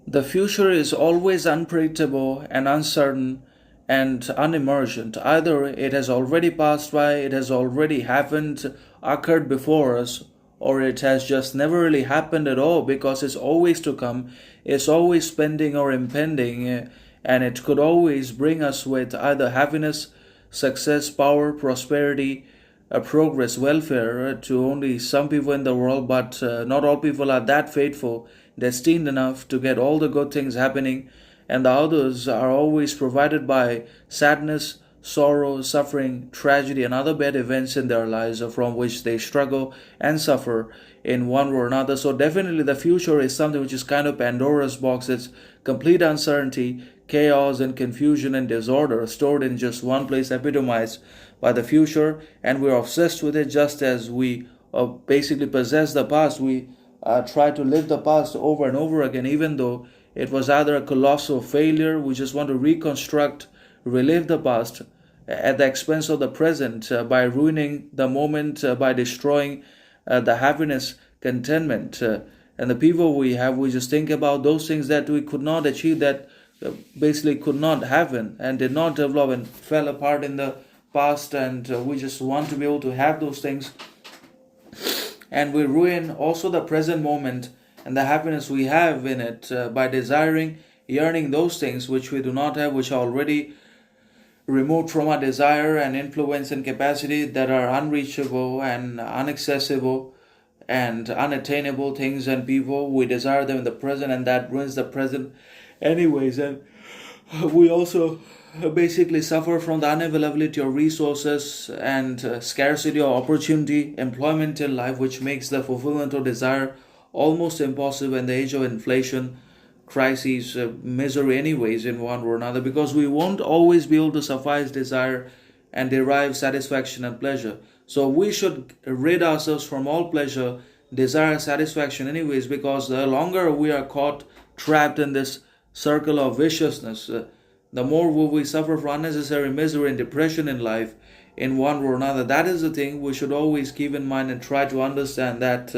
The future is always unpredictable and uncertain and unemergent. Either it has already passed by, it has already happened, occurred before us, or it has just never really happened at all because it's always to come, it's always pending or impending, and it could always bring us with either happiness, success, power, prosperity, progress, welfare to only some people in the world, but not all people are that faithful, destined enough to get all the good things happening, and the others are always provided by sadness, sorrow, suffering, tragedy, and other bad events in their lives from which they struggle and suffer in one way or another. So, definitely, the future is something which is kind of Pandora's box. It's complete uncertainty, chaos, and confusion and disorder stored in just one place, epitomized by the future, and we're obsessed with it just as we basically possess the past. We try to live the past over and over again, even though it was either a colossal failure. We just want to reconstruct, relive the past at the expense of the present by ruining the moment, by destroying the happiness, contentment, and the people we have. We just think about those things that we could not achieve, that basically could not happen and did not develop and fell apart in the past, and we just want to be able to have those things, and we ruin also the present moment and the happiness we have in it by desiring, yearning those things which we do not have, which are already removed from our desire and influence and capacity, that are unreachable and inaccessible and unattainable things and people. We desire them in the present, and that ruins the present anyways. And we also basically suffer from the unavailability of resources and scarcity of opportunity, employment in life, which makes the fulfillment of desire almost impossible in the age of inflation, crises, misery, anyways, in one or another, because we won't always be able to suffice desire and derive satisfaction and pleasure. So we should rid ourselves from all pleasure, desire, satisfaction, anyways, because the longer we are caught trapped in this circle of viciousness, the more will we suffer from unnecessary misery and depression in life, in one or another. That is the thing we should always keep in mind and try to understand, that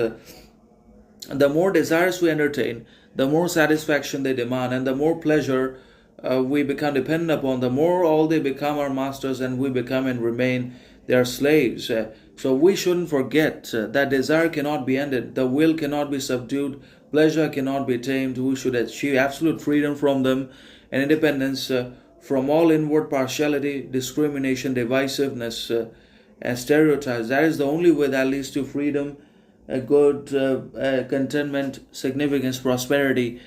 the more desires we entertain, the more satisfaction they demand, and the more pleasure we become dependent upon, the more all they become our masters, and we become and remain their slaves. So we shouldn't forget that desire cannot be ended, the will cannot be subdued, pleasure cannot be tamed. We should achieve absolute freedom from them and independence from all inward partiality, discrimination, divisiveness, and stereotypes. That is the only way that leads to freedom, a good contentment, significance, prosperity,